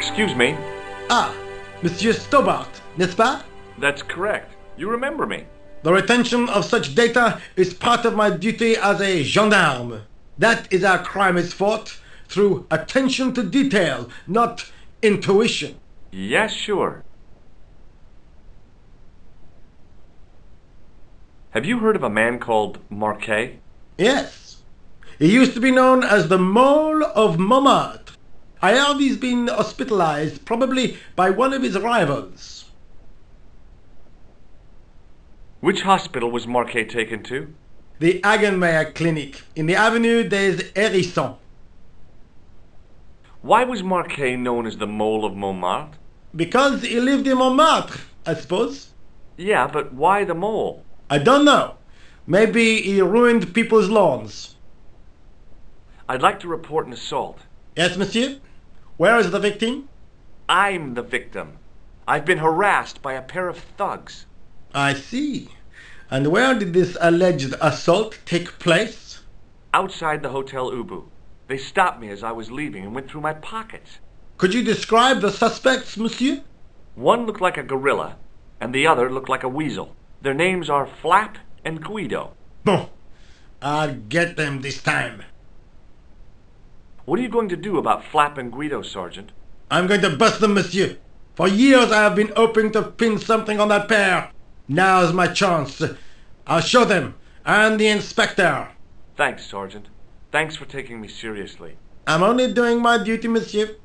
Excuse me. Ah, Monsieur Stobart, n'est-ce pas? That's correct. You remember me. The retention of such data is part of my duty as a gendarme. That is how crime is fought, through attention to detail, not intuition. Yes, sure. Have you heard of a man called Marquet? Yes. He used to be known as the Mole of Montmartre. I heard he's been hospitalized, probably by one of his rivals. Which hospital was Marquet taken to? The Hagenmeyer Clinic, in the Avenue des Hérissons. Why was Marquet known as the Mole of Montmartre? Because he lived in Montmartre, I suppose. Yeah, but why the mole? I don't know. Maybe he ruined people's lawns. I'd like to report an assault. Yes, monsieur? Where is the victim? I'm the victim. I've been harassed by a pair of thugs. I see. And where did this alleged assault take place? Outside the Hotel Ubu. They stopped me as I was leaving and went through my pockets. Could you describe the suspects, monsieur? One looked like a gorilla, and the other looked like a weasel. Their names are Flap and Guido. Bon. I'll get them this time. What are you going to do about Flap and Guido, Sergeant? I'm going to bust them, monsieur. For years I have been hoping to pin something on that pair. Now's my chance. I'll show them. And the inspector. Thanks, Sergeant. Thanks for taking me seriously. I'm only doing my duty, monsieur.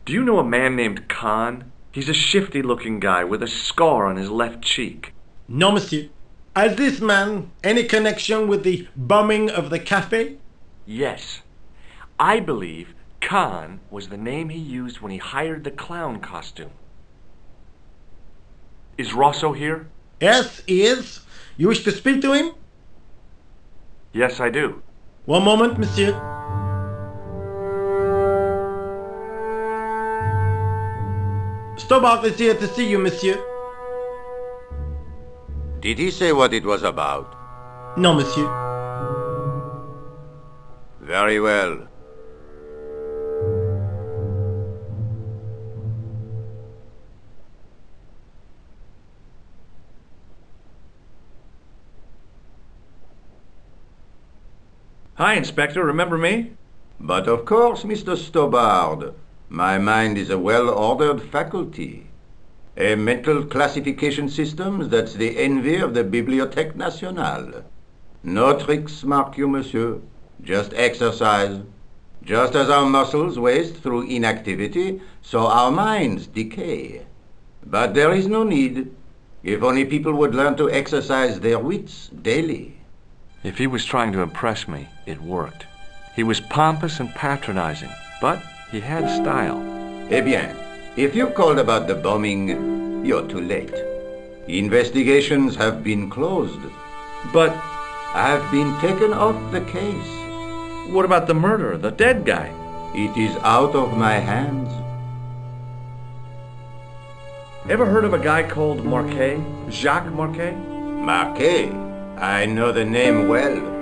Do you know a man named Khan? He's a shifty-looking guy with a scar on his left cheek. No, monsieur. Has this man any connection with the bombing of the cafe? Yes. I believe Khan was the name he used when he hired the clown costume. Is Rosso here? Yes, he is. You wish to speak to him? Yes, I do. One moment, monsieur. Stobart is here to see you, monsieur. Did he say what it was about? No, monsieur. Very well. Hi, Inspector. Remember me? But of course, Mr. Stobart. My mind is a well-ordered faculty. A mental classification system that's the envy of the Bibliothèque Nationale. No tricks, mark you, monsieur. Just exercise. Just as our muscles waste through inactivity, so our minds decay. But there is no need, if only people would learn to exercise their wits daily. If he was trying to impress me, it worked. He was pompous and patronizing, but he had style. Eh bien, if you called about the bombing, you're too late. Investigations have been closed. But I've been taken off the case. what about the murderer, the dead guy? It is out of my hands. Ever heard of a guy called Marquet? Jacques Marquet? Marquet, I know the name well.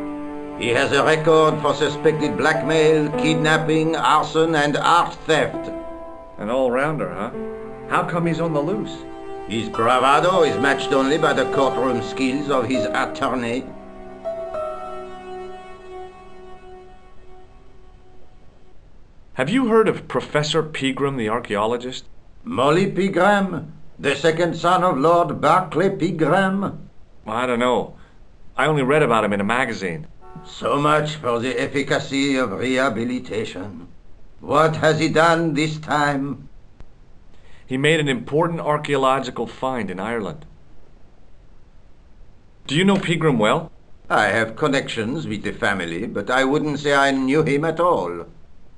He has a record for suspected blackmail, kidnapping, arson, and art theft. An all-rounder, huh? How come he's on the loose? His bravado is matched only by the courtroom skills of his attorney. Have you heard of Professor Pegram, the archaeologist? Molly Pegram, the second son of Lord Barclay Pegram. I don't know. I only read about him in a magazine. So much for the efficacy of rehabilitation. What has he done this time? He made an important archaeological find in Ireland. Do you know Pegram well? I have connections with the family, but I wouldn't say I knew him at all.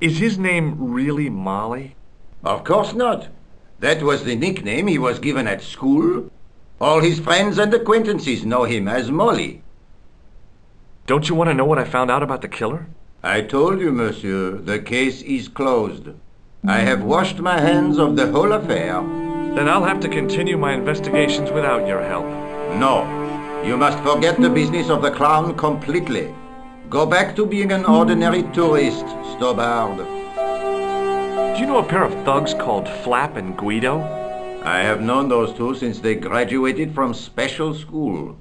Is his name really Molly? Of course not. That was the nickname he was given at school. All his friends and acquaintances know him as Molly. Don't you want to know what I found out about the killer? I told you, monsieur, the case is closed. I have washed my hands of the whole affair. Then I'll have to continue my investigations without your help. No, you must forget the business of the clown completely. Go back to being an ordinary tourist, Stobart. Do you know a pair of thugs called Flap and Guido? I have known those two since they graduated from special school.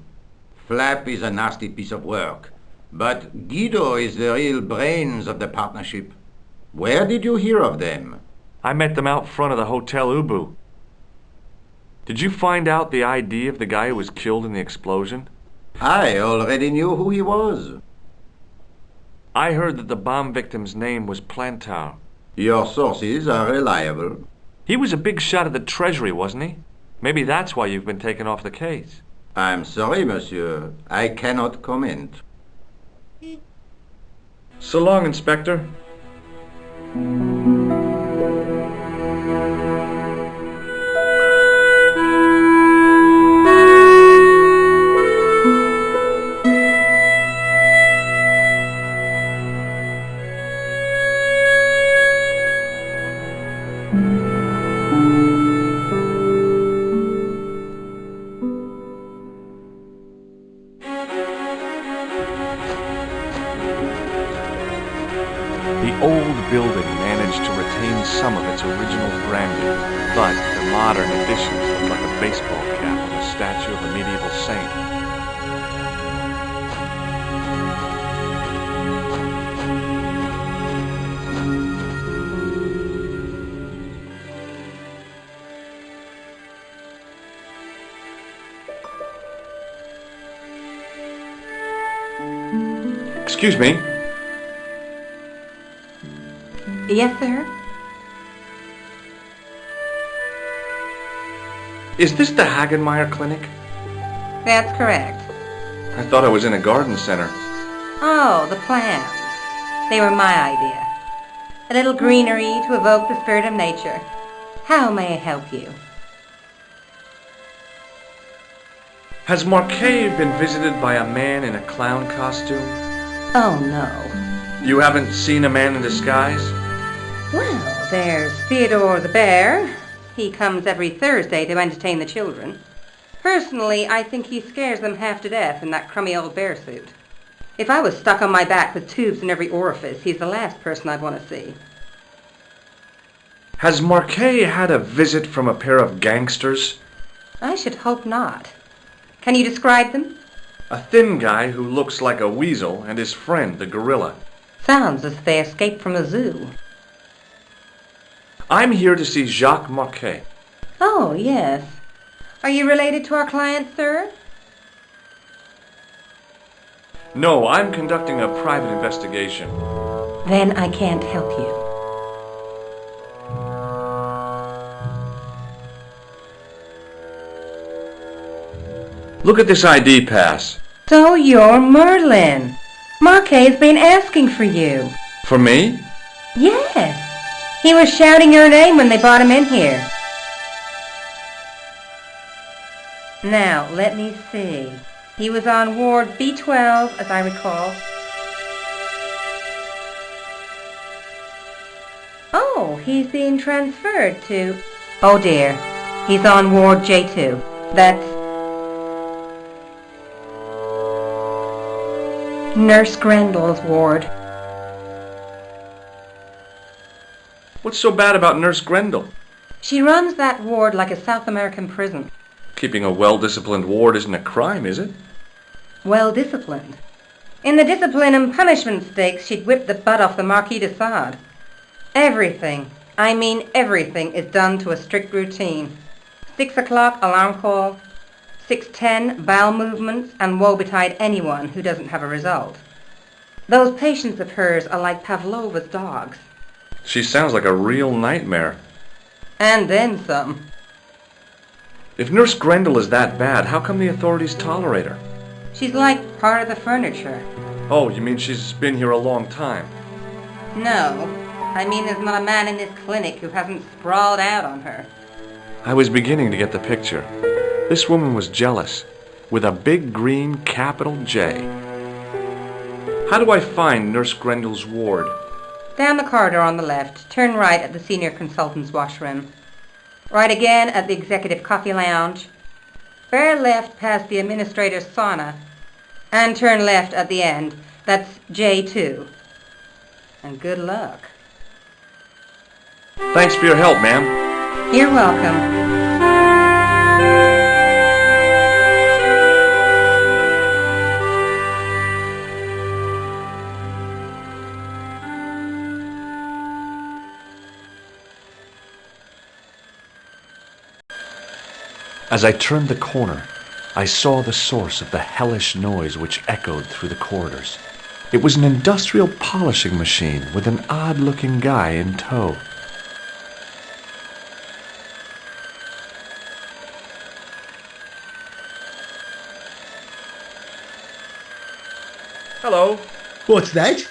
Flap is a nasty piece of work, but Guido is the real brains of the partnership. Where did you hear of them? I met them out front of the Hotel Ubu. Did you find out the ID of the guy who was killed in the explosion? I already knew who he was. I heard that the bomb victim's name was Plantar. Your sources are reliable. He was a big shot at the Treasury, wasn't he? Maybe that's why you've been taken off the case. I'm sorry, monsieur. I cannot comment. So long, Inspector. The old building managed to retain some of its original grandeur, but the modern additions look like a baseball cap on a statue of a medieval saint. Excuse me. Yes, sir? Is this the Hagenmeyer Clinic? That's correct. I thought I was in a garden center. Oh, the plants. They were my idea. A little greenery to evoke the spirit of nature. How may I help you? Has Marquet been visited by a man in a clown costume? Oh, no. You haven't seen a man in disguise? Well, there's Theodore the Bear. He comes every Thursday to entertain the children. Personally, I think he scares them half to death in that crummy old bear suit. If I was stuck on my back with tubes in every orifice, he's the last person I'd want to see. Has Marquet had a visit from a pair of gangsters? I should hope not. Can you describe them? A thin guy who looks like a weasel and his friend, the gorilla. Sounds as if they escaped from a zoo. I'm here to see Jacques Marquet. Oh, yes. Are you related to our client, sir? No, I'm conducting a private investigation. Then I can't help you. Look at this ID pass. So you're Merlin. Marquet's been asking for you. For me? Yes. He was shouting your name when they brought him in here. Now, let me see. He was on Ward B12, as I recall. Oh, he's being transferred to... Oh dear. He's on Ward J2. That's... Nurse Grendel's ward. What's so bad about Nurse Grendel? She runs that ward like a South American prison. Keeping a well-disciplined ward isn't a crime, is it? Well disciplined. In the discipline and punishment stakes, she'd whip the butt off the Marquis de Sade. Everything, I mean everything, is done to a strict routine. 6 o'clock alarm call, 6:10 bowel movements, and woe betide anyone who doesn't have a result. Those patients of hers are like Pavlova's dogs. She sounds like a real nightmare. And then some. If Nurse Grendel is that bad, how come the authorities tolerate her? She's like part of the furniture. Oh, you mean she's been here a long time? No, I mean there's not a man in this clinic who hasn't sprawled out on her. I was beginning to get the picture. This woman was jealous, with a big green capital J. How do I find Nurse Grendel's ward? Down the corridor on the left, turn right at the senior consultant's washroom. Right again at the executive coffee lounge. Bear left past the administrator's sauna. And turn left at the end. That's J2. And good luck. Thanks for your help, ma'am. You're welcome. As I turned the corner, I saw the source of the hellish noise which echoed through the corridors. It was an industrial polishing machine with an odd-looking guy in tow. Hello. What's that?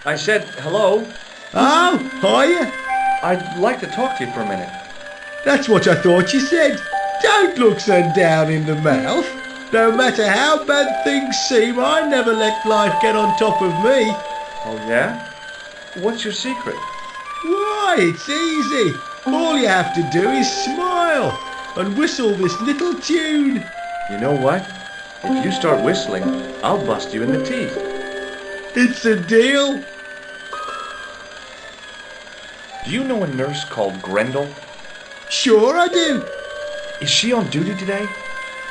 I said hello. Oh, hiya. I'd like to talk to you for a minute. That's what I thought you said. Don't look so down in the mouth. No matter how bad things seem, I never let life get on top of me. Oh, yeah? What's your secret? Why, it's easy. All you have to do is smile and whistle this little tune. You know what? If you start whistling, I'll bust you in the teeth. It's a deal. Do you know a nurse called Grendel? Sure I do. Is she on duty today?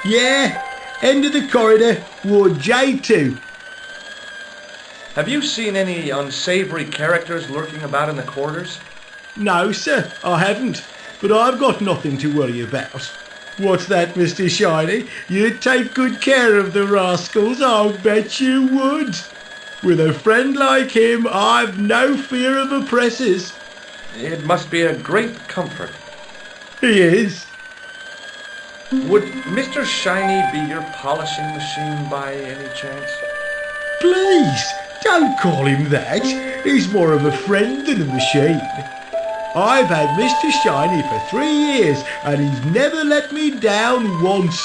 Yeah, end of the corridor, Ward J2. Have you seen any unsavory characters lurking about in the corridors? No, sir, I haven't. But I've got nothing to worry about. What's that, Mr. Shiny? You'd take good care of the rascals, I'll bet you would. With a friend like him, I've no fear of oppressors. It must be a great comfort. He is. Would Mr. Shiny be your polishing machine by any chance? Please, don't call him that. He's more of a friend than a machine. I've had Mr. Shiny for 3 years and he's never let me down once.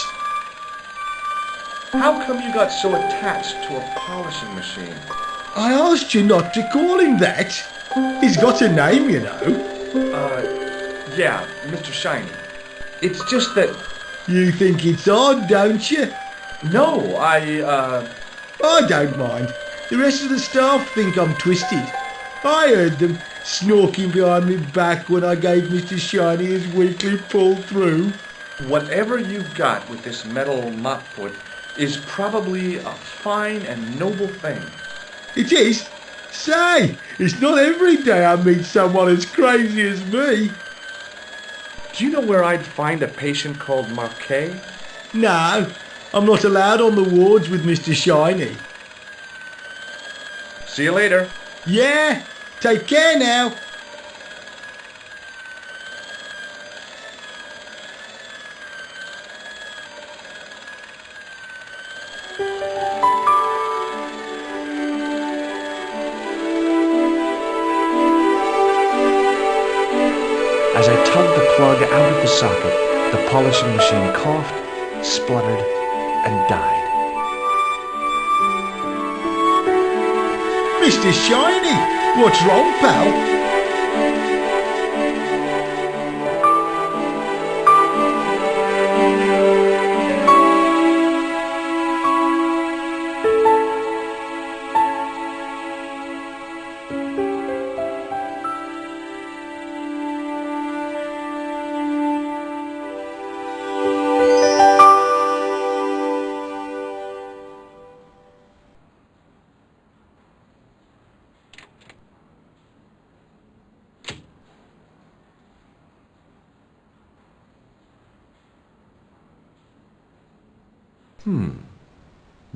How come you got so attached to a polishing machine? I asked you not to call him that. He's got a name, you know. Yeah, Mr. Shiny. It's just that... You think it's odd, don't you? No, I don't mind. The rest of the staff think I'm twisted. I heard them snorking behind my back when I gave Mr. Shiny his weekly pull through. Whatever you've got with this metal mopfoot is probably a fine and noble thing. It is? Say, it's not every day I meet someone as crazy as me. Do you know where I'd find a patient called Marquet? No, I'm not allowed on the wards with Mr. Shiny. See you later. Yeah, take care now. As I tugged the plug out of the socket, the polishing machine coughed, spluttered, and died. Mr. Shiny, what's wrong, pal?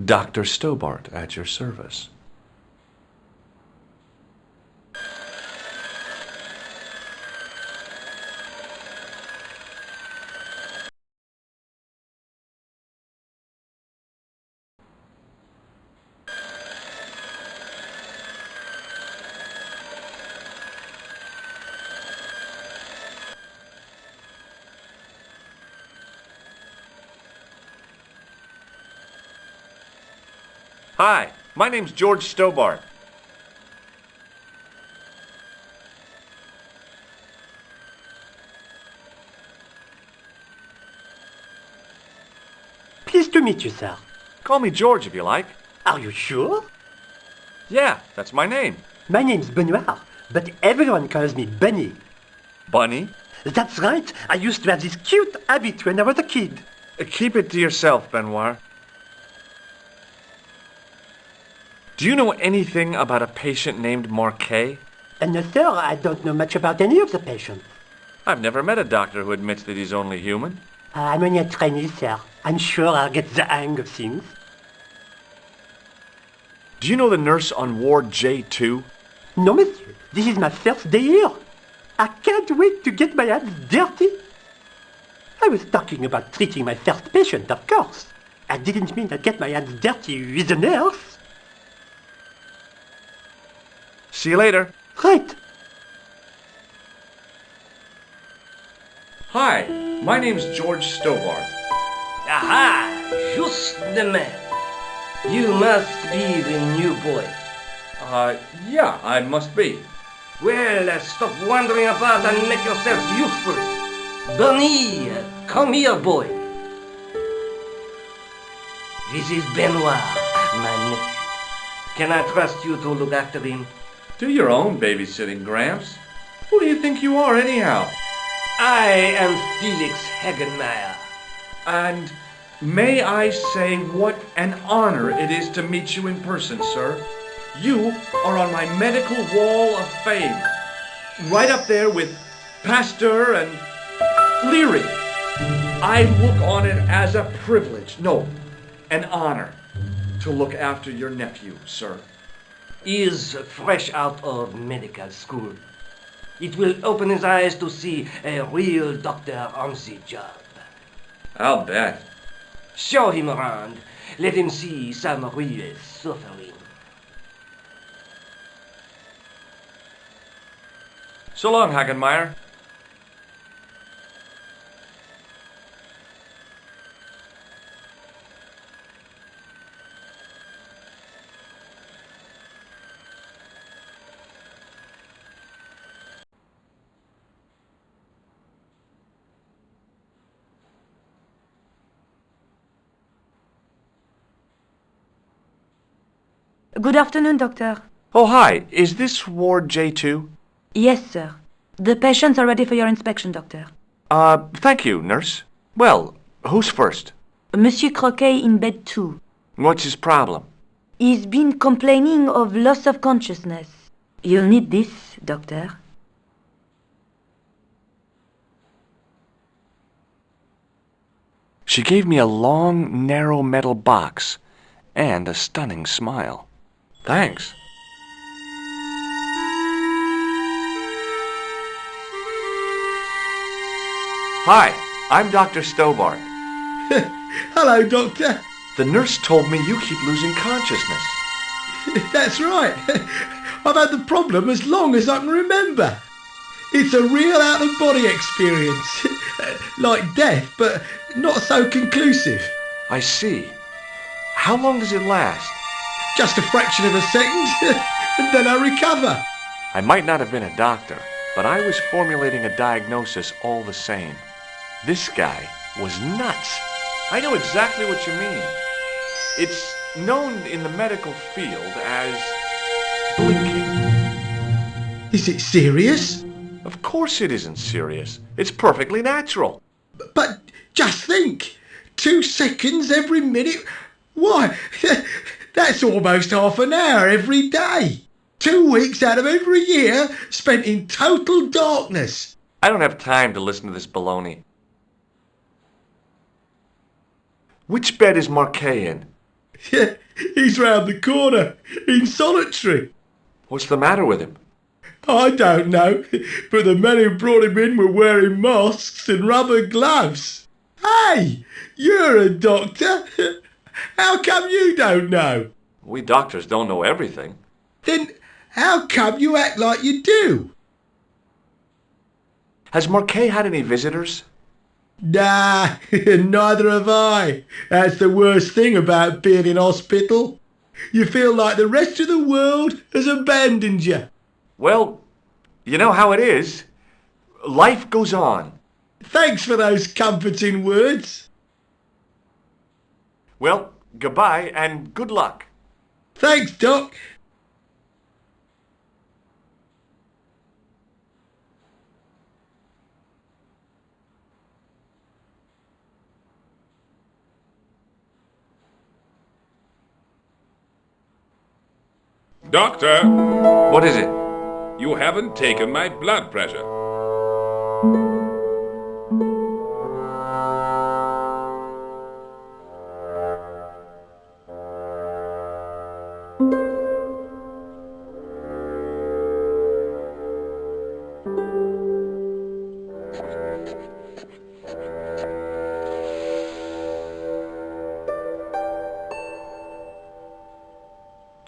Dr. Stobart at your service. Hi, my name's George Stobart. Pleased to meet you, sir. Call me George if you like. Are you sure? Yeah, that's my name. My name's Benoit, but everyone calls me Bunny. Bunny? That's right. I used to have this cute habit when I was a kid. Keep it to yourself, Benoit. Do you know anything about a patient named Marquet? And no, sir, I don't know much about any of the patients. I've never met a doctor who admits that he's only human. I'm only a trainee, sir. I'm sure I'll get the hang of things. Do you know the nurse on Ward J2? No, monsieur. This is my first day here. I can't wait to get my hands dirty. I was talking about treating my first patient, of course. I didn't mean I'd get my hands dirty with a nurse. See you later. Right. Hi, my name's George Stobart. Aha! Just the man. You must be the new boy. Yeah, I must be. Well, stop wandering about and make yourself useful. Bunny, come here, boy. This is Benoit, my nephew. Can I trust you to look after him? Do your own babysitting, Gramps. Who do you think you are, anyhow? I am Felix Hagenmeyer. And may I say what an honor it is to meet you in person, sir. You are on my medical wall of fame. Right up there with Pasteur and Leary. I look on it as a privilege, no, an honor, to look after your nephew, sir. He is fresh out of medical school. It will open his eyes to see a real doctor on the job. I'll bet. Show him around. Let him see some real suffering. So long, Hagenmeyer. Good afternoon, doctor. Oh, hi. Is this Ward J2? Yes, sir. The patients are ready for your inspection, doctor. Thank you, nurse. Well, who's first? Monsieur Croquet in bed 2. What's his problem? He's been complaining of loss of consciousness. You'll need this, doctor. She gave me a long, narrow metal box and a stunning smile. Thanks. Hi, I'm Dr. Stobart. Hello, Doctor. The nurse told me you keep losing consciousness. That's right. I've had the problem as long as I can remember. It's a real out-of-body experience. Like death, but not so conclusive. I see. How long does it last? Just a fraction of a second, and then I recover. I might not have been a doctor, but I was formulating a diagnosis all the same. This guy was nuts. I know exactly what you mean. It's known in the medical field as blinking. Is it serious? Of course it isn't serious. It's perfectly natural. But just think, 2 seconds every minute. Why, that's almost half an hour every day. 2 weeks out of every year spent in total darkness. I don't have time to listen to this baloney. Which bed is Marquet in? He's round the corner, in solitary. What's the matter with him? I don't know, but the men who brought him in were wearing masks and rubber gloves. Hey, you're a doctor. How come you don't know? We doctors don't know everything. Then how come you act like you do? Has Marquet had any visitors? Nah, neither have I. That's the worst thing about being in hospital. You feel like the rest of the world has abandoned you. Well, you know how it is. Life goes on. Thanks for those comforting words. Well, goodbye and good luck. Thanks, Doc. Doctor, What is it? you haven't taken my blood pressure.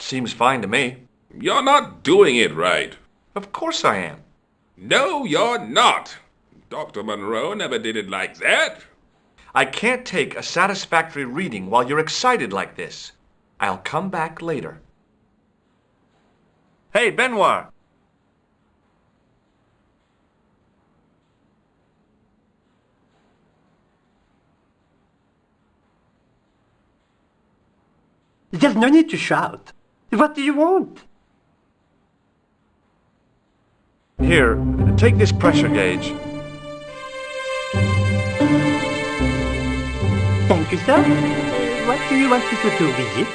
Seems fine to me. You're not doing it right. Of course I am. No, you're not. Dr. Monroe never did it like that. I can't take a satisfactory reading while you're excited like this. I'll come back later. Hey, Benoit! There's no need to shout. What do you want? Here, take this pressure gauge. Thank you, sir. What do you want me to do with it?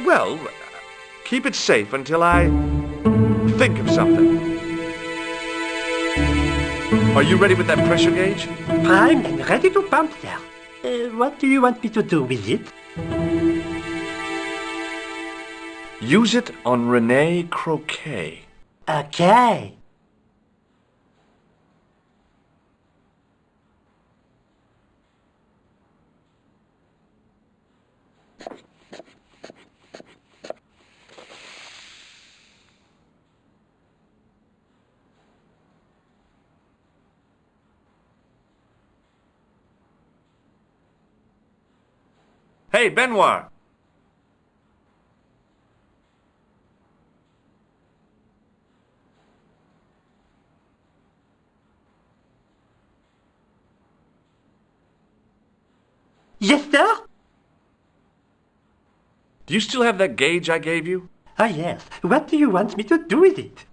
Well, keep it safe until I think of something. Are you ready with that pressure gauge? Primed and ready to pump, sir. What do you want me to do with it? Use it on Rene Croquet. Okay. Hey, Benoit! Yes, sir? Do you still have that gauge I gave you? Ah, yes. What do you want me to do with it?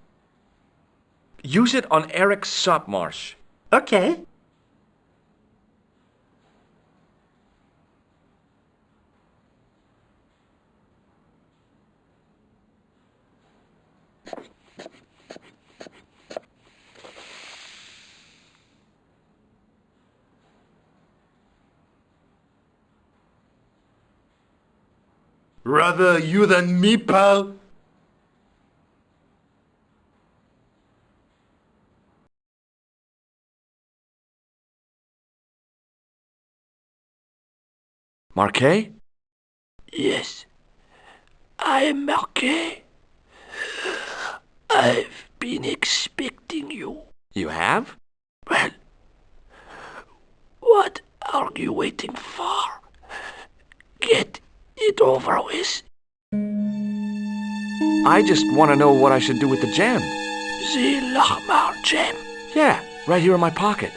Use it on Eric Sopmarsh. Okay. Rather you than me, pal. Marquet? Yes, I am Marquet. I've been expecting you. You have? Well, what are you waiting for? Get it over with. I just want to know what I should do with the gem. The Lahmar gem. Yeah, right here in my pocket.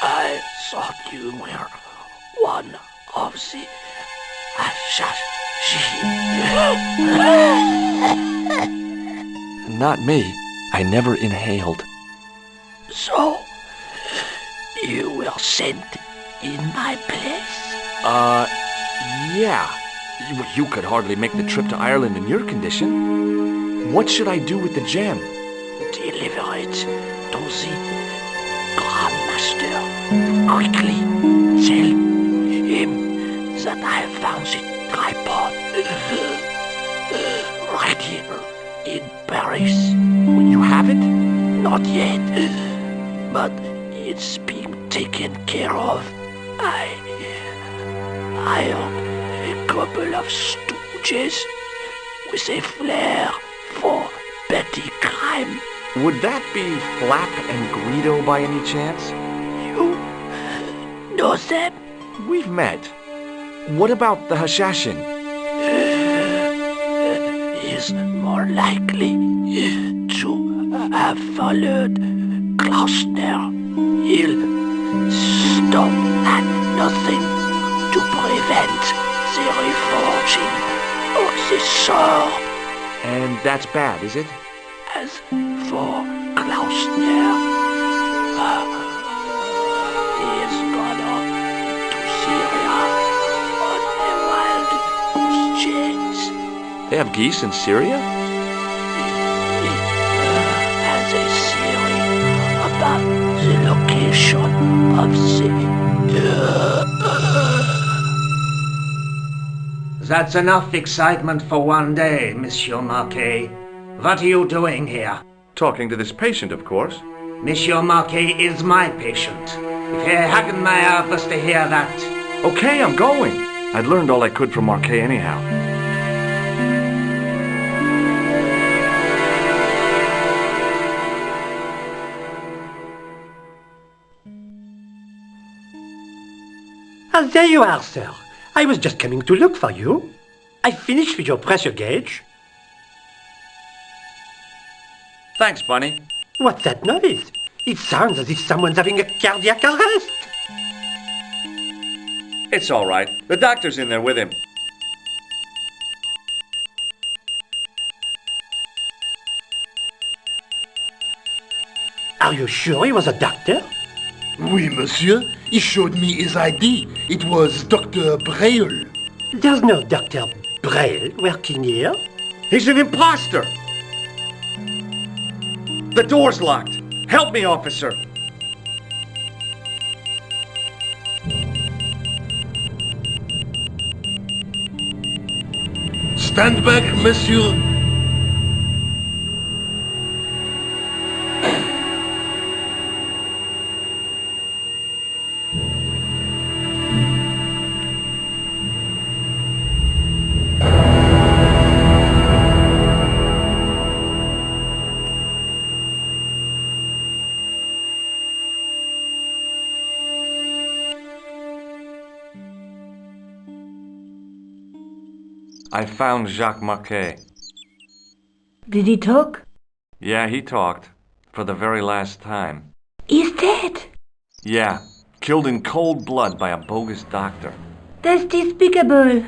I thought you were one of the Not me. I never inhaled. So, you were sent in my place? Yeah. You could hardly make the trip to Ireland in your condition. What should I do with the gem? Deliver it to the Grand Master. Quickly. Tell him that I have found the tripod. Right here in Paris. You have it? Not yet. But it's being taken care of. I hired a couple of stooges with a flair for petty crime. Would that be Flap and Guido by any chance? You know them? We've met. What about the Hashashin? Is more likely to have followed Klausner. He'll stop at nothing to prevent the reforging of the sword. And that's bad, is it? As for Klausner, he is gone on to Syria on a wild goose chase. They have geese in Syria? Has a theory about the location of That's enough excitement for one day, Monsieur Marquet. What are you doing here? Talking to this patient, of course. Monsieur Marquet is my patient. Herr Hagenmeyer was to hear that. Okay, I'm going. I'd learned all I could from Marquet anyhow. Ah, there you are, sir. I was just coming to look for you. I finished with your pressure gauge. Thanks, Bunny. What's that noise? It sounds as if someone's having a cardiac arrest. It's all right. The doctor's in there with him. Are you sure he was a doctor? Oui, monsieur. He showed me his ID. It was Dr. Braille. There's no Dr. Braille working here. He's an imposter! The door's locked. Help me, officer. Stand back, monsieur. I found Jacques Marquet. Did he talk? Yeah, he talked. For the very last time. He's dead. Yeah, killed in cold blood by a bogus doctor. That's despicable.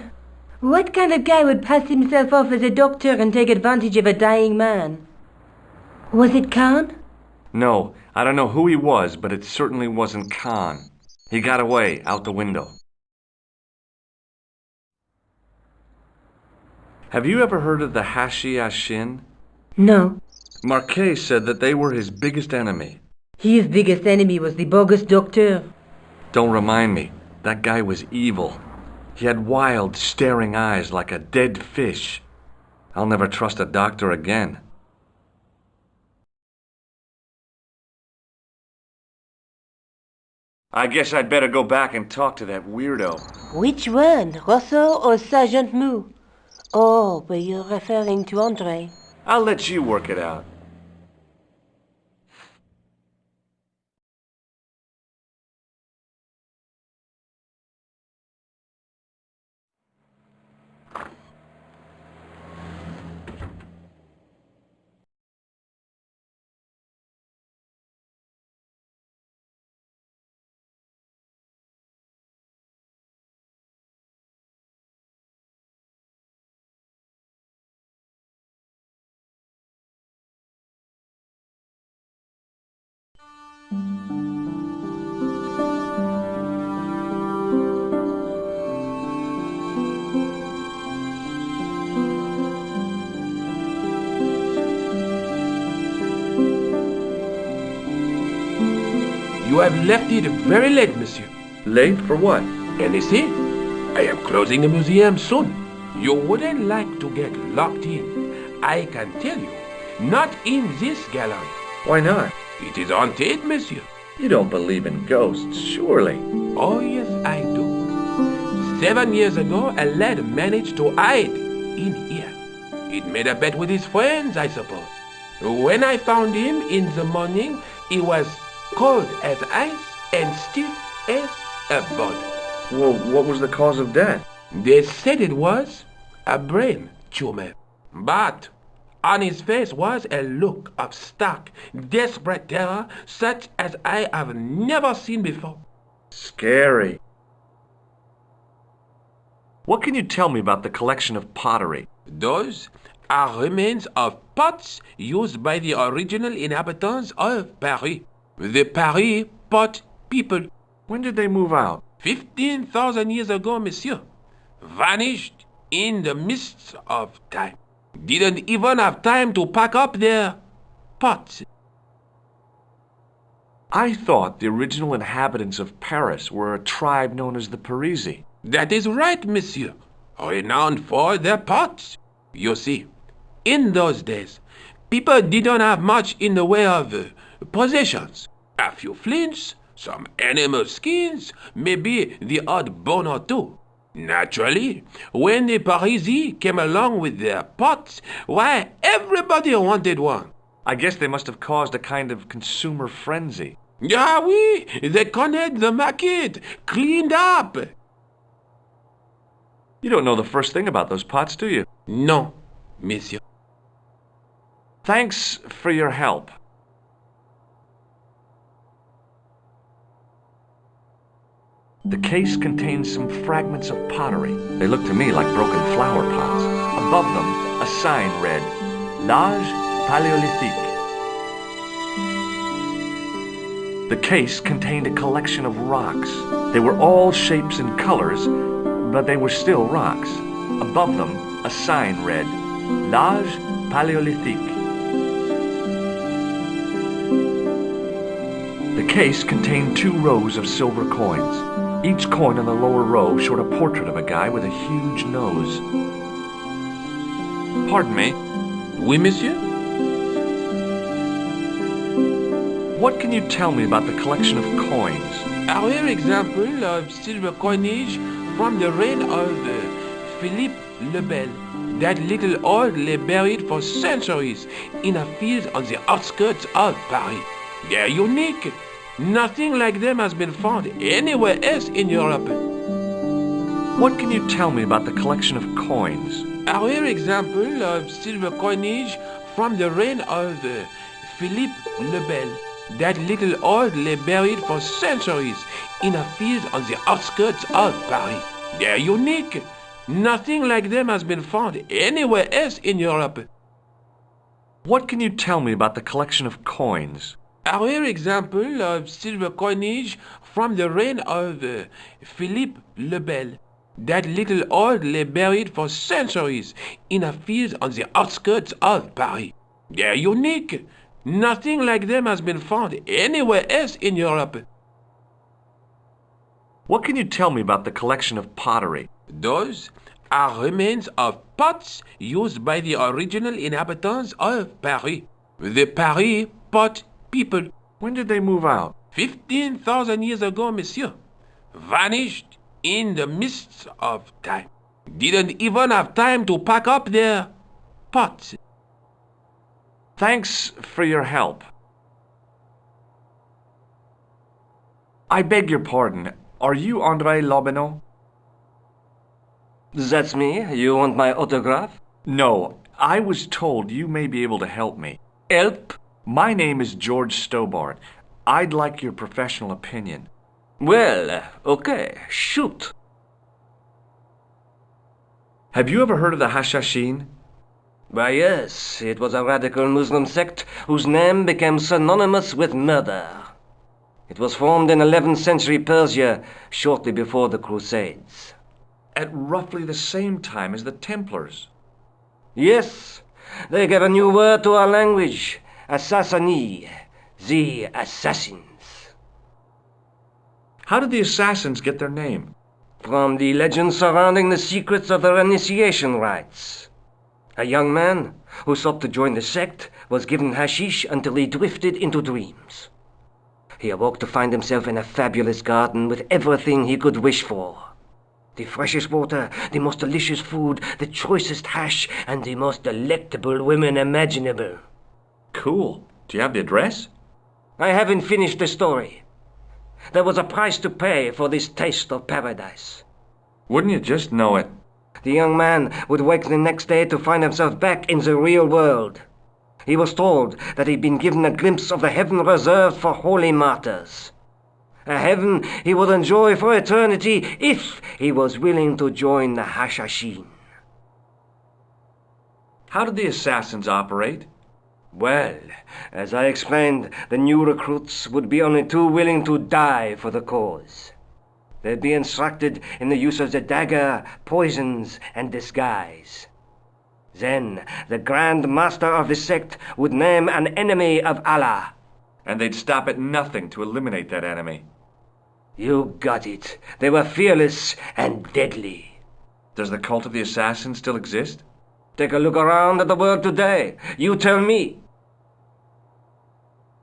What kind of guy would pass himself off as a doctor and take advantage of a dying man? Was it Khan? No, I don't know who he was, but it certainly wasn't Khan. He got away, out the window. Have you ever heard of the Hashi-Ashin? No. Marquet said that they were his biggest enemy. His biggest enemy was the bogus doctor. Don't remind me. That guy was evil. He had wild, staring eyes like a dead fish. I'll never trust a doctor again. I guess I'd better go back and talk to that weirdo. Which one, Rosso or Sergeant Moo? Oh, but you're referring to Andre. I'll let you work it out. You have left it very late, monsieur. Late for what? Anything? I am closing the museum soon. You wouldn't like to get locked in. I can tell you. Not in this gallery. Why not? It is haunted, monsieur. You don't believe in ghosts, surely. Oh, yes, I do. 7 years ago, a lad managed to hide in here. He'd made a bet with his friends, I suppose. When I found him in the morning, he was cold as ice and stiff as a board. Well, what was the cause of death? They said it was a brain tumor. But on his face was a look of stark, desperate terror such as I have never seen before. Scary. What can you tell me about the collection of pottery? Those are remains of pots used by the original inhabitants of Paris. The Paris pot people. When did they move out? 15,000 years ago, monsieur. Vanished in the midst of time. Didn't even have time to pack up their pots. I thought the original inhabitants of Paris were a tribe known as the Parisi. That is right, monsieur. Renowned for their pots. You see, in those days, people didn't have much in the way of possessions. A few flints, some animal skins, maybe the odd bone or two. Naturally, when the Parisi came along with their pots, why, everybody wanted one. I guess they must have caused a kind of consumer frenzy. Ah oui, they connected the market, cleaned up. You don't know the first thing about those pots, do you? No, monsieur. Thanks for your help. The case contains some fragments of pottery. They look to me like broken flower pots. Above them, a sign read, L'Âge Paléolithique. The case contained a collection of rocks. They were all shapes and colors, but they were still rocks. Above them, a sign read, L'Âge Paléolithique. The case contained 2 rows of silver coins. Each coin on the lower row showed a portrait of a guy with a huge nose. Pardon me. Oui, monsieur? What can you tell me about the collection of coins? A rare example of silver coinage from the reign of Philippe le Bel. That little old lay buried for centuries in a field on the outskirts of Paris. They're unique. Nothing like them has been found anywhere else in Europe. What can you tell me about the collection of coins? A rare example of silver coinage from the reign of Philippe le Bel. That little old lay buried for centuries in a field on the outskirts of Paris. They're unique. Nothing like them has been found anywhere else in Europe. What can you tell me about the collection of coins? A rare example of silver coinage from the reign of Philippe le Bel. That little old lay buried for centuries in a field on the outskirts of Paris. They're unique. Nothing like them has been found anywhere else in Europe. What can you tell me about the collection of pottery? Those are remains of pots used by the original inhabitants of Paris. The Paris pot people. When did they move out? 15,000 years ago, monsieur. Vanished in the midst of time. Didn't even have time to pack up their pots. Thanks for your help. I beg your pardon. Are you André Lobineau? That's me. You want my autograph? No, I was told you may be able to help me. Help? My name is George Stobart. I'd like your professional opinion. Well, okay, shoot. Have you ever heard of the Hashashin? Why, yes, it was a radical Muslim sect whose name became synonymous with murder. It was formed in 11th century Persia, shortly before the Crusades. At roughly the same time as the Templars. Yes, they gave a new word to our language. Assassini, the assassins. How did the assassins get their name? From the legend surrounding the secrets of their initiation rites. A young man who sought to join the sect was given hashish until he drifted into dreams. He awoke to find himself in a fabulous garden with everything he could wish for. The freshest water, the most delicious food, the choicest hash, and the most delectable women imaginable. Cool. Do you have the address? I haven't finished the story. There was a price to pay for this taste of paradise. Wouldn't you just know it? The young man would wake the next day to find himself back in the real world. He was told that he'd been given a glimpse of the heaven reserved for holy martyrs. A heaven he would enjoy for eternity if he was willing to join the Hashashin. How did the assassins operate? Well, as I explained, the new recruits would be only too willing to die for the cause. They'd be instructed in the use of the dagger, poisons, and disguise. Then the Grand Master of the sect would name an enemy of Allah. And they'd stop at nothing to eliminate that enemy. You got it. They were fearless and deadly. Does the cult of the assassin still exist? Take a look around at the world today. You tell me.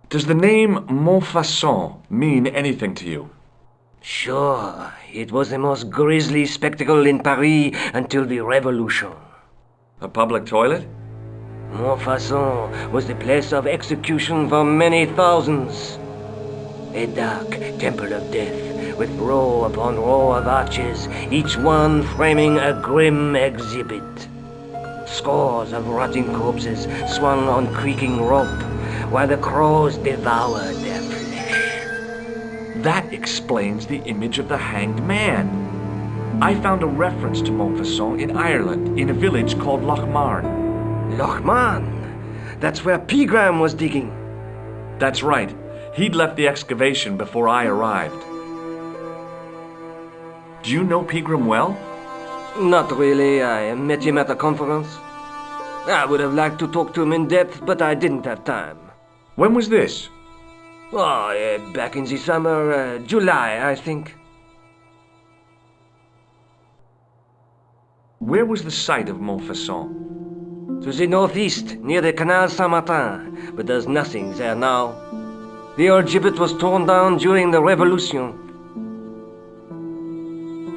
Does the name Montfaucon mean anything to you? Sure, it was the most grisly spectacle in Paris until the Revolution. A public toilet? Montfaucon was the place of execution for many thousands. A dark temple of death, with row upon row of arches, each one framing a grim exhibit. Scores of rotting corpses swung on creaking rope, while the crows devoured their flesh. That explains the image of the hanged man. I found a reference to Montfaucon in Ireland, in a village called Lochmarn. Lochmarn? That's where Pegram was digging. That's right. He'd left the excavation before I arrived. Do you know Pegram well? Not really. I met him at a conference. I would have liked to talk to him in depth, but I didn't have time. When was this? Oh, back in the summer, July, I think. Where was the site of Montfaucon? To the northeast, near the Canal Saint-Martin, but there's nothing there now. The old gibbet was torn down during the Revolution.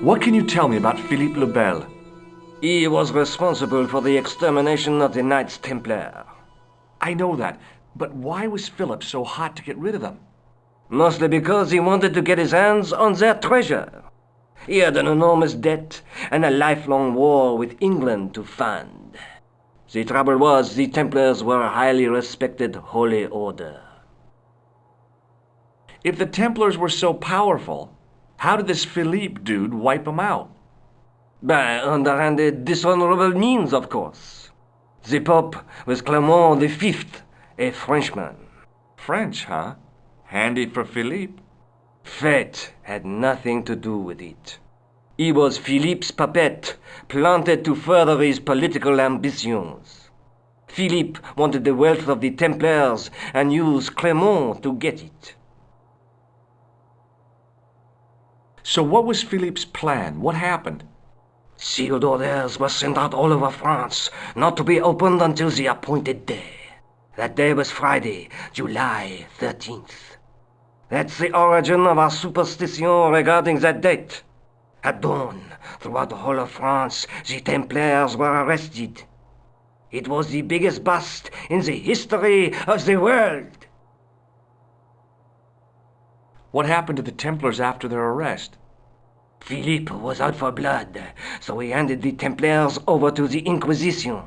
What can you tell me about Philippe le Bel? He was responsible for the extermination of the Knights Templar. I know that, but why was Philip so hot to get rid of them? Mostly because he wanted to get his hands on their treasure. He had an enormous debt and a lifelong war with England to fund. The trouble was, the Templars were a highly respected holy order. If the Templars were so powerful, how did this Philippe dude wipe them out? By underhanded, dishonorable means, of course. The Pope was Clement V, a Frenchman. French, huh? Handy for Philippe. Fate had nothing to do with it. He was Philippe's puppet, planted to further his political ambitions. Philippe wanted the wealth of the Templars and used Clement to get it. So what was Philippe's plan? What happened? Sealed orders were sent out all over France, not to be opened until the appointed day. That day was Friday, July 13th. That's the origin of our superstition regarding that date. At dawn, throughout the whole of France, the Templars were arrested. It was the biggest bust in the history of the world. What happened to the Templars after their arrest? Philippe was out for blood, so he handed the Templars over to the Inquisition.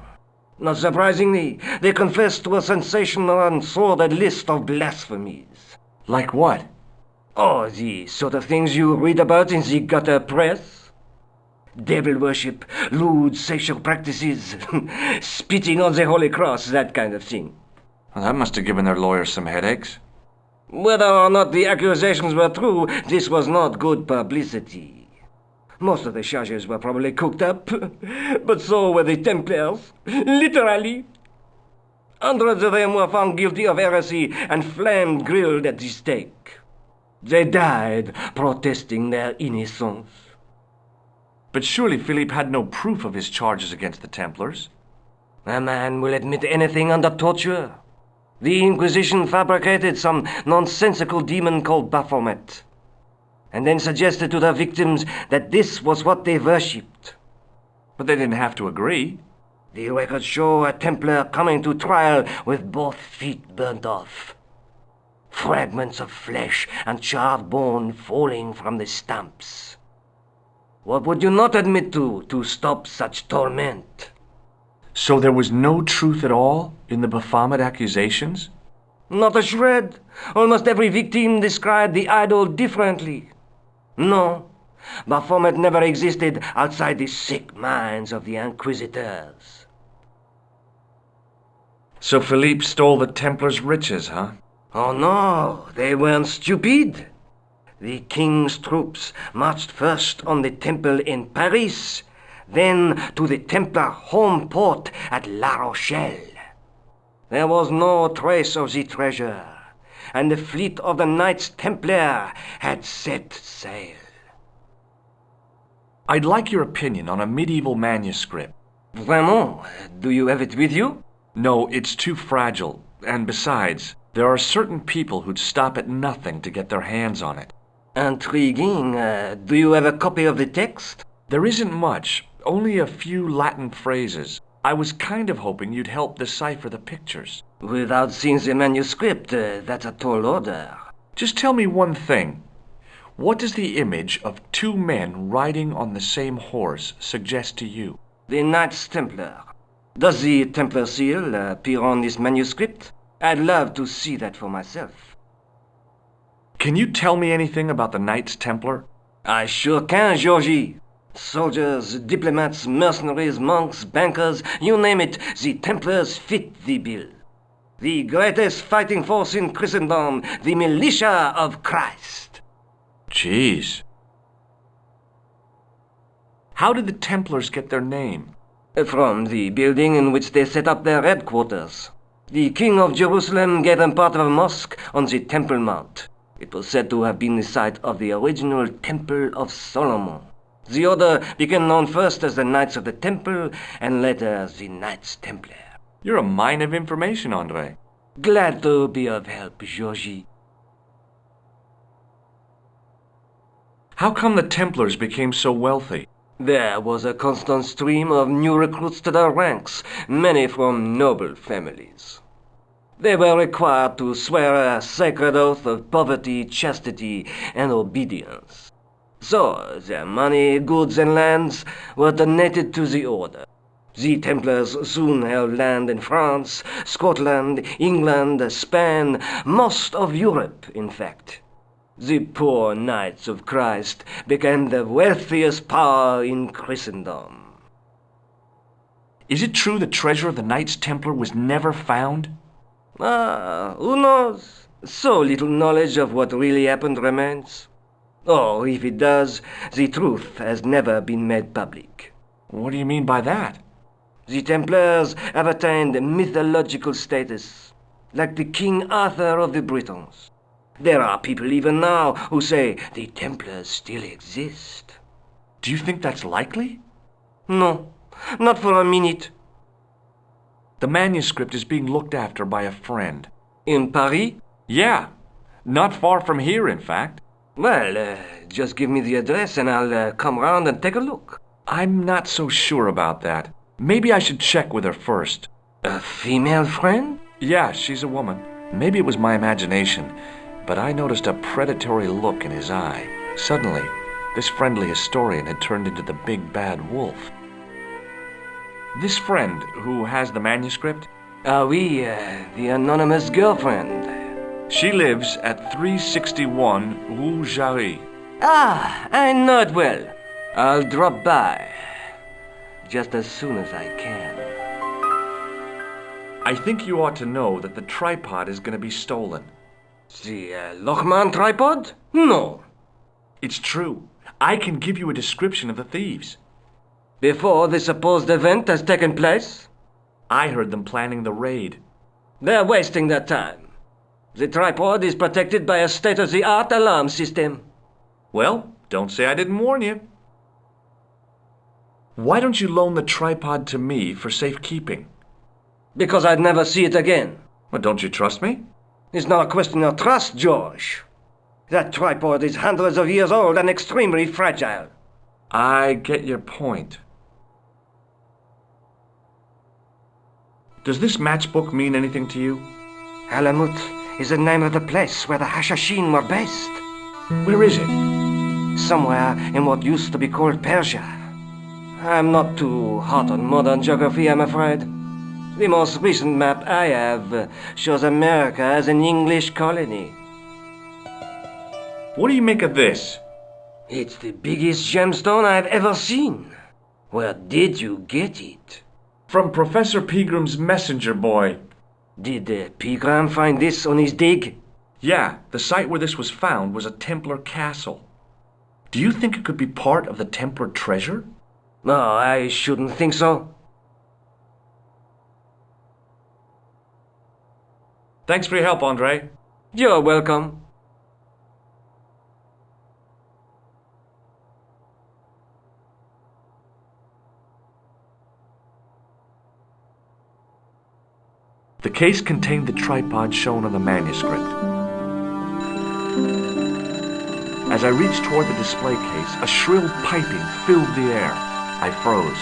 Not surprisingly, they confessed to a sensational and sordid list of blasphemies. Like what? Oh, the sort of things you read about in the gutter press. Devil worship, lewd sexual practices, spitting on the Holy Cross, that kind of thing. Well, that must have given their lawyers some headaches. Whether or not the accusations were true, this was not good publicity. Most of the charges were probably cooked up, but so were the Templars, literally. Hundreds of them were found guilty of heresy and flamed grilled at the stake. They died protesting their innocence. But surely Philippe had no proof of his charges against the Templars. A man will admit anything under torture. The Inquisition fabricated some nonsensical demon called Baphomet, and then suggested to their victims that this was what they worshipped. But they didn't have to agree. The records show a Templar coming to trial with both feet burnt off. Fragments of flesh and charred bone falling from the stumps. What would you not admit to stop such torment? So there was no truth at all in the Baphomet accusations? Not a shred. Almost every victim described the idol differently. No, Baphomet never existed outside the sick minds of the inquisitors. So Philippe stole the Templars' riches, huh? Oh no, they weren't stupid. The king's troops marched first on the temple in Paris, then to the Templar home port at La Rochelle. There was no trace of the treasure, and the fleet of the Knights Templar had set sail. I'd like your opinion on a medieval manuscript. Vraiment? Do you have it with you? No, it's too fragile. And besides, there are certain people who'd stop at nothing to get their hands on it. Intriguing. Do you have a copy of the text? There isn't much, only a few Latin phrases. I was kind of hoping you'd help decipher the pictures. Without seeing the manuscript, that's a tall order. Just tell me one thing. What does the image of two men riding on the same horse suggest to you? The Knights Templar. Does the Templar seal appear on this manuscript? I'd love to see that for myself. Can you tell me anything about the Knights Templar? I sure can, Georgie. Soldiers, diplomats, mercenaries, monks, bankers, you name it, the Templars fit the bill. The greatest fighting force in Christendom, the militia of Christ. Jeez. How did the Templars get their name? From the building in which they set up their headquarters. The King of Jerusalem gave them part of a mosque on the Temple Mount. It was said to have been the site of the original Temple of Solomon. The order became known first as the Knights of the Temple, and later as the Knights Templar. You're a mine of information, Andre. Glad to be of help, Georgie. How come the Templars became so wealthy? There was a constant stream of new recruits to their ranks, many from noble families. They were required to swear a sacred oath of poverty, chastity, and obedience. So, their money, goods, and lands were donated to the order. The Templars soon held land in France, Scotland, England, Spain, most of Europe, in fact. The poor Knights of Christ became the wealthiest power in Christendom. Is it true the treasure of the Knights Templar was never found? Who knows? So little knowledge of what really happened remains. Or, if it does, the truth has never been made public. What do you mean by that? The Templars have attained mythological status, like the King Arthur of the Britons. There are people even now who say the Templars still exist. Do you think that's likely? No, not for a minute. The manuscript is being looked after by a friend. In Paris? Yeah, not far from here, in fact. Well, just give me the address and I'll come round and take a look. I'm not so sure about that. Maybe I should check with her first. A female friend? Yeah, she's a woman. Maybe it was my imagination, but I noticed a predatory look in his eye. Suddenly, this friendly historian had turned into the big bad wolf. This friend, who has the manuscript? Oui, the anonymous girlfriend. She lives at 361 Rue Jarry. Ah, I know it well. I'll drop by. Just as soon as I can. I think you ought to know that the tripod is going to be stolen. The Lochman tripod? No. It's true. I can give you a description of the thieves. Before the supposed event has taken place? I heard them planning the raid. They're wasting their time. The tripod is protected by a state-of-the-art alarm system. Well, don't say I didn't warn you. Why don't you loan the tripod to me for safekeeping? Because I'd never see it again. Well, don't you trust me? It's not a question of trust, George. That tripod is hundreds of years old and extremely fragile. I get your point. Does this matchbook mean anything to you? Alamut is the name of the place where the Hashashin were based. Where is it? Somewhere in what used to be called Persia. I'm not too hot on modern geography, I'm afraid. The most recent map I have shows America as an English colony. What do you make of this? It's the biggest gemstone I've ever seen. Where did you get it? From Professor Pegram's messenger boy. Did Pegram find this on his dig? Yeah, the site where this was found was a Templar castle. Do you think it could be part of the Templar treasure? No, I shouldn't think so. Thanks for your help, Andre. You're welcome. The case contained the tripod shown on the manuscript. As I reached toward the display case, a shrill piping filled the air. I froze,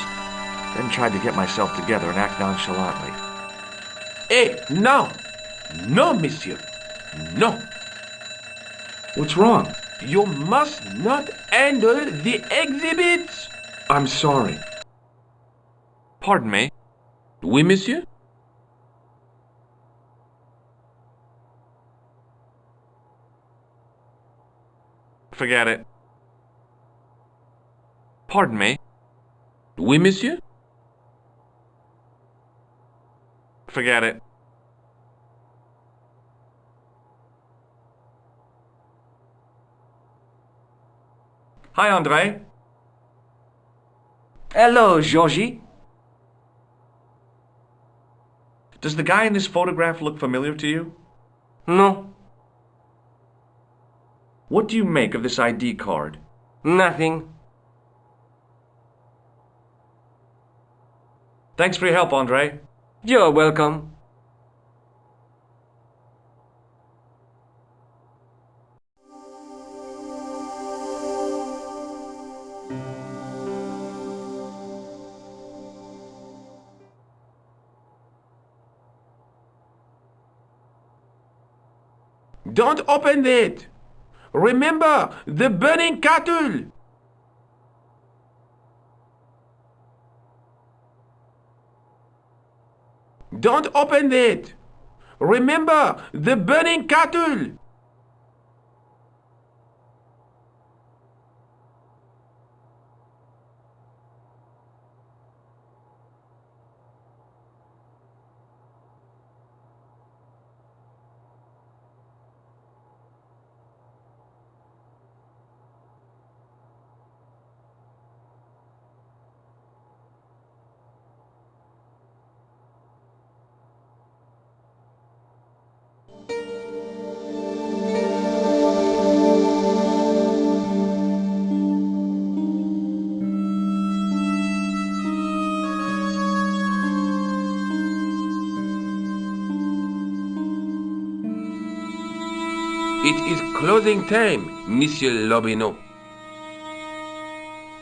then tried to get myself together and act nonchalantly. Hey, no! No, monsieur. No. What's wrong? You must not handle the exhibits. I'm sorry. Pardon me? Oui, monsieur? Forget it. Pardon me? Oui, monsieur? Forget it. Hi, Andre. Hello, Georgie. Does the guy in this photograph look familiar to you? No, What do you make of this ID card? nothing. Thanks for your help, Andre. You're welcome. Don't open it. Remember the burning cattle. Don't open it. Remember the burning cattle. It is closing time, Monsieur Lobineau.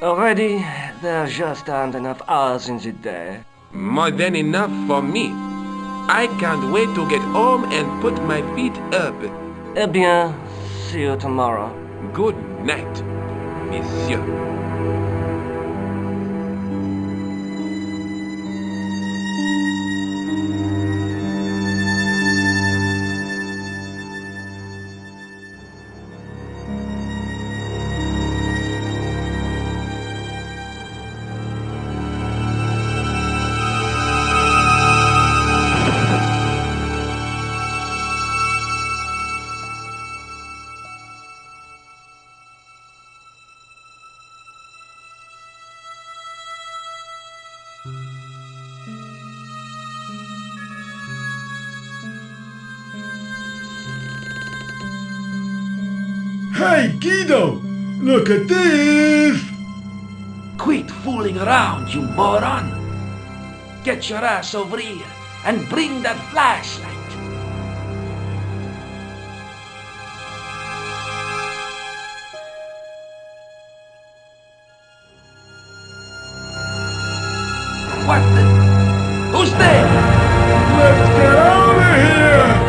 Already, there just aren't enough hours in the day. More than enough for me. I can't wait to get home and put my feet up. Eh bien, see you tomorrow. Good night, Monsieur. Hey, Guido! Look at this! Quit fooling around, you moron! Get your ass over here and bring that flashlight! What the? Who's there? Let's get out of here!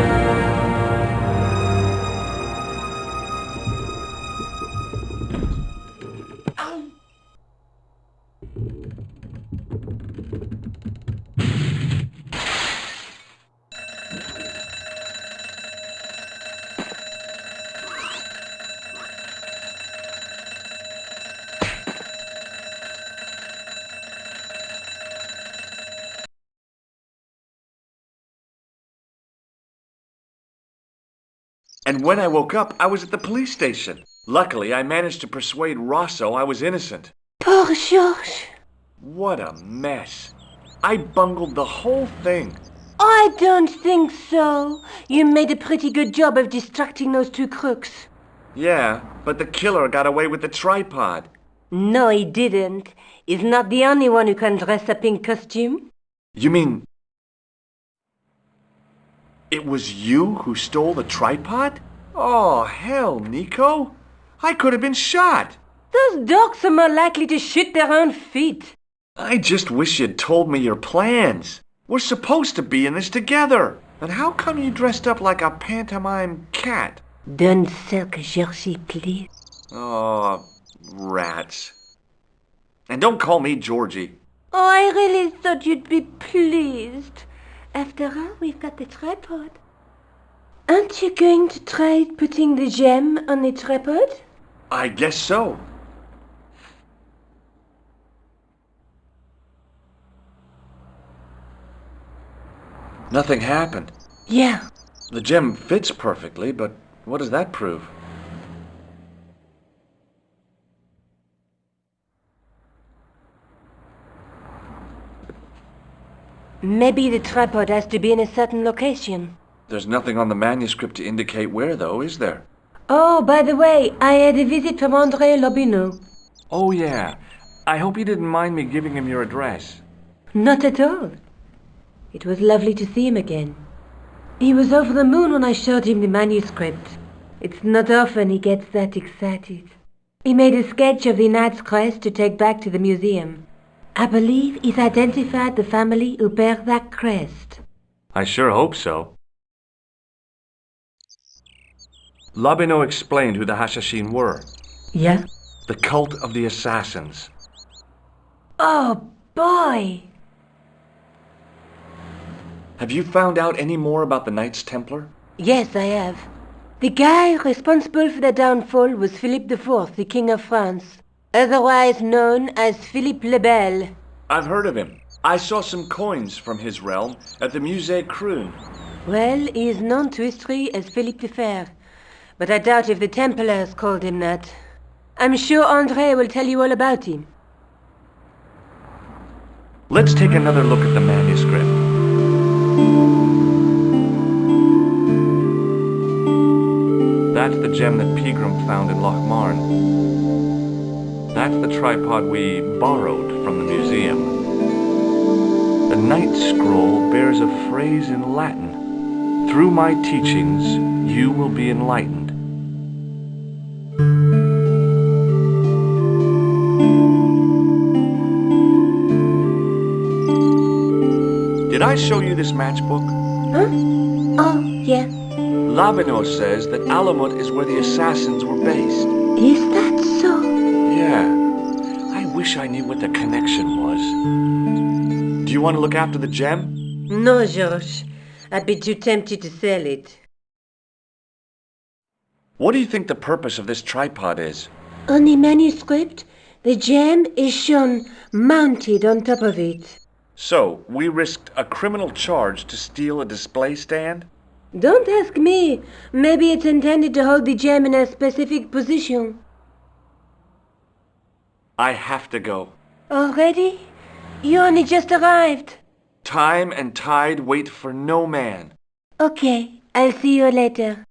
And when I woke up, I was at the police station. Luckily, I managed to persuade Rosso I was innocent. Poor Georges. What a mess. I bungled the whole thing. I don't think so. You made a pretty good job of distracting those two crooks. Yeah, but the killer got away with the tripod. No, he didn't. He's not the only one who can dress up in costume. You mean... it was you who stole the tripod? Oh, hell, Nico. I could have been shot. Those dogs are more likely to shoot their own feet. I just wish you'd told me your plans. We're supposed to be in this together. And how come you dressed up like a pantomime cat? Don't sulk, Georgie, please. Oh, rats. And don't call me Georgie. Oh, I really thought you'd be pleased. After all, we've got the tripod. Aren't you going to try putting the gem on the tripod? I guess so. Nothing happened. Yeah. The gem fits perfectly, but what does that prove? Maybe the tripod has to be in a certain location. There's nothing on the manuscript to indicate where, though, is there? Oh, by the way, I had a visit from André Lobineau. Oh, yeah. I hope you didn't mind me giving him your address. Not at all. It was lovely to see him again. He was over the moon when I showed him the manuscript. It's not often he gets that excited. He made a sketch of the knight's crest to take back to the museum. I believe he's identified the family who bear that crest. I sure hope so. Lobineau explained who the Hashashin were. Yeah? The cult of the assassins. Oh, boy! Have you found out any more about the Knights Templar? Yes, I have. The guy responsible for their downfall was Philippe IV, the King of France, otherwise known as Philippe le Bel. I've heard of him. I saw some coins from his realm at the Musée Creux. Well, he is known to history as Philippe the Fair, but I doubt if the Templars called him that. I'm sure André will tell you all about him. Let's take another look at the manuscript. That's the gem that Pegram found in Lochmarn. That's the tripod we borrowed from the museum. The Night Scroll bears a phrase in Latin. Through my teachings, you will be enlightened. Did I show you this matchbook? Huh? Oh, yeah. Lobineau says that Alamut is where the assassins were based. Is that so? Yeah. I wish I knew what the connection was. Do you want to look after the gem? No, Georges. I'd be too tempted to sell it. What do you think the purpose of this tripod is? On the manuscript, the gem is shown mounted on top of it. So, we risked a criminal charge to steal a display stand? Don't ask me. Maybe it's intended to hold the gem in a specific position. I have to go. Already? You only just arrived. Time and tide wait for no man. Okay, I'll see you later.